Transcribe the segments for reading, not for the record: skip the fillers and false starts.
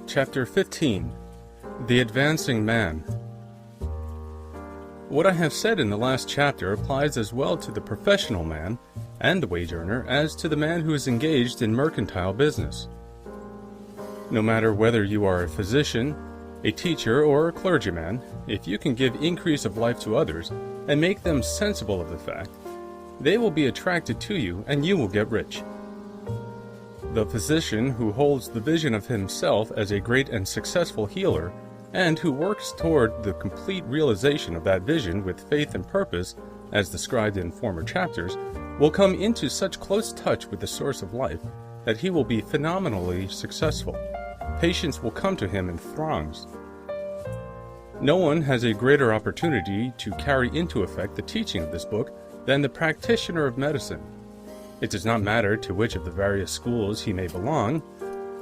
Chapter 15. The Advancing Man. What I have said in the last chapter applies as well to the professional man and the wage earner as to the man who is engaged in mercantile business. No matter whether you are a physician, a teacher, or a clergyman, if you can give increase of life to others and make them sensible of the fact, they will be attracted to you and you will get rich. The physician who holds the vision of himself as a great and successful healer and who works toward the complete realization of that vision with faith and purpose, as described in former chapters, will come into such close touch with the source of life that he will be phenomenally successful. Patients will come to him in throngs. No one has a greater opportunity to carry into effect the teaching of this book than the practitioner of medicine. It does not matter to which of the various schools he may belong,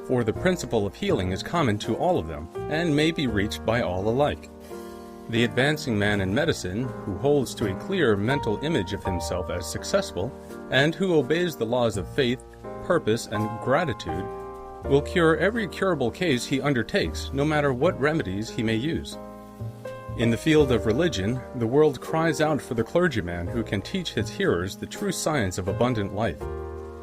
for the principle of healing is common to all of them, and may be reached by all alike. The advancing man in medicine, who holds to a clear mental image of himself as successful, and who obeys the laws of faith, purpose, and gratitude, will cure every curable case he undertakes, no matter what remedies he may use. In the field of religion, the world cries out for the clergyman who can teach his hearers the true science of abundant life.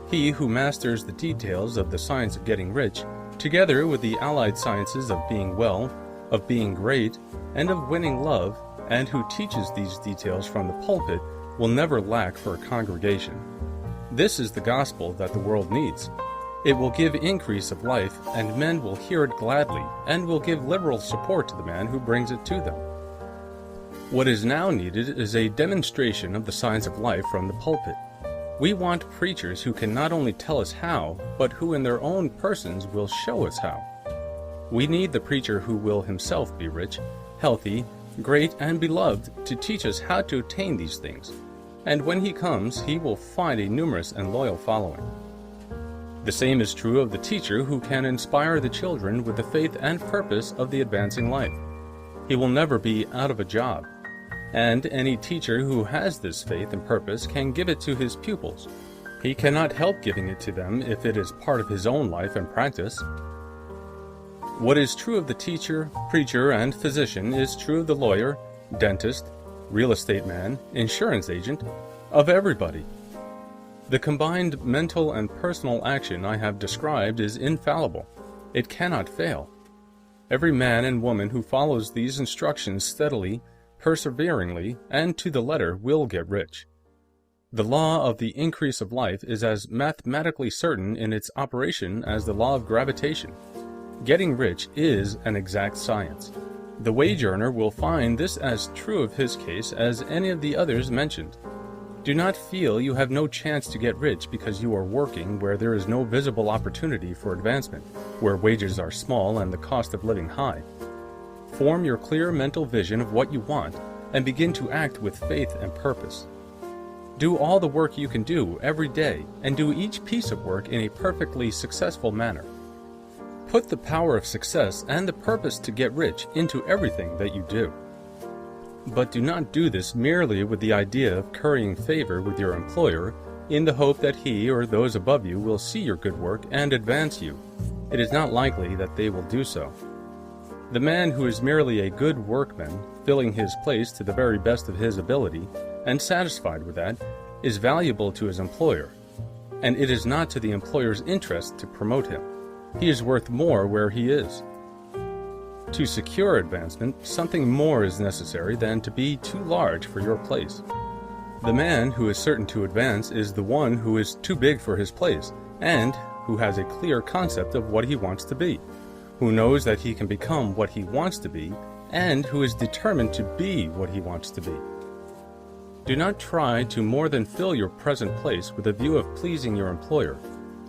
He who masters the details of the science of getting rich, together with the allied sciences of being well, of being great, and of winning love, and who teaches these details from the pulpit, will never lack for a congregation. This is the gospel that the world needs. It will give increase of life, and men will hear it gladly, and will give liberal support to the man who brings it to them. What is now needed is a demonstration of the science of life from the pulpit. We want preachers who can not only tell us how, but who in their own persons will show us how. We need the preacher who will himself be rich, healthy, great, and beloved to teach us how to attain these things. And when he comes, he will find a numerous and loyal following. The same is true of the teacher who can inspire the children with the faith and purpose of the advancing life. He will never be out of a job. And any teacher who has this faith and purpose can give it to his pupils. He cannot help giving it to them if it is part of his own life and practice. What is true of the teacher, preacher, and physician is true of the lawyer, dentist, real estate man, insurance agent, of everybody. The combined mental and personal action I have described is infallible. It cannot fail. Every man and woman who follows these instructions steadily, perseveringly, and to the letter will get rich. The law of the increase of life is as mathematically certain in its operation as the law of gravitation. Getting rich is an exact science. The wage earner will find this as true of his case as any of the others mentioned. Do not feel you have no chance to get rich because you are working where there is no visible opportunity for advancement, where wages are small and the cost of living high. Form your clear mental vision of what you want and begin to act with faith and purpose. Do all the work you can do every day and do each piece of work in a perfectly successful manner. Put the power of success and the purpose to get rich into everything that you do. But do not do this merely with the idea of currying favor with your employer in the hope that he or those above you will see your good work and advance you. It is not likely that they will do so. The man who is merely a good workman, filling his place to the very best of his ability, and satisfied with that, is valuable to his employer, and it is not to the employer's interest to promote him. He is worth more where he is. To secure advancement, something more is necessary than to be too large for your place. The man who is certain to advance is the one who is too big for his place, and who has a clear concept of what he wants to be, who knows that he can become what he wants to be, and who is determined to be what he wants to be. Do not try to more than fill your present place with a view of pleasing your employer.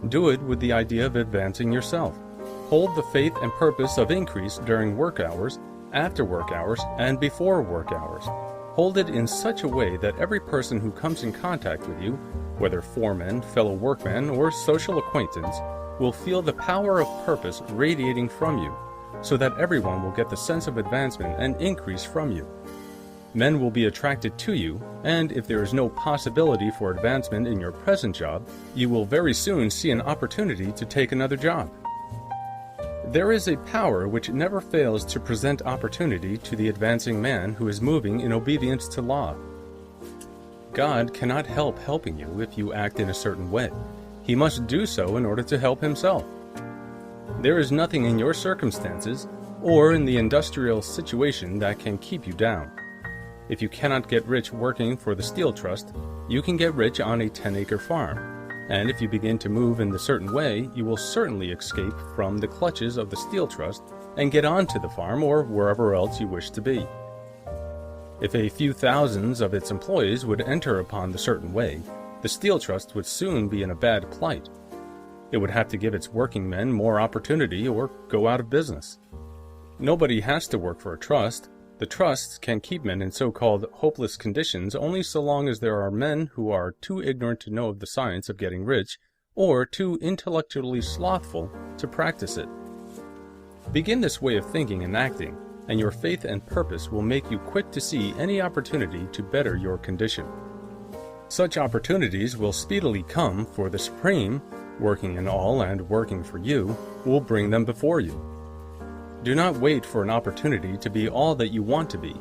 Do it with the idea of advancing yourself. Hold the faith and purpose of increase during work hours, after work hours, and before work hours. Hold it in such a way that every person who comes in contact with you, whether foreman, fellow workman, or social acquaintance, will feel the power of purpose radiating from you, so that everyone will get the sense of advancement and increase from you. Men will be attracted to you, and if there is no possibility for advancement in your present job, you will very soon see an opportunity to take another job. There is a power which never fails to present opportunity to the advancing man who is moving in obedience to law. God cannot help helping you if you act in a certain way. He must do so in order to help himself. There is nothing in your circumstances or in the industrial situation that can keep you down. If you cannot get rich working for the Steel Trust, you can get rich on a 10-acre farm. And if you begin to move in a certain way, you will certainly escape from the clutches of the Steel Trust and get onto the farm or wherever else you wish to be. If a few thousands of its employees would enter upon the certain way, the Steel Trust would soon be in a bad plight. It would have to give its working men more opportunity or go out of business. Nobody has to work for a trust. The trusts can keep men in so-called hopeless conditions only so long as there are men who are too ignorant to know of the science of getting rich, or too intellectually slothful to practice it. Begin this way of thinking and acting, and your faith and purpose will make you quick to see any opportunity to better your condition. Such opportunities will speedily come, for the Supreme, working in all and working for you, will bring them before you. Do not wait for an opportunity to be all that you want to be.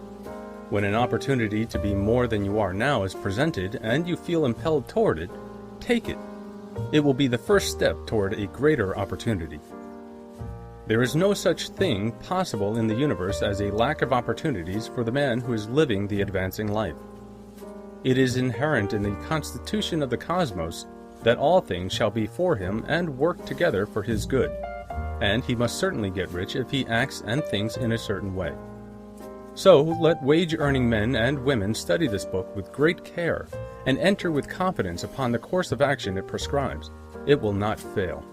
When an opportunity to be more than you are now is presented and you feel impelled toward it, take it. It will be the first step toward a greater opportunity. There is no such thing possible in the universe as a lack of opportunities for the man who is living the advancing life. It is inherent in the constitution of the cosmos that all things shall be for him and work together for his good. And he must certainly get rich if he acts and thinks in a certain way. So let wage-earning men and women study this book with great care and enter with confidence upon the course of action it prescribes. It will not fail.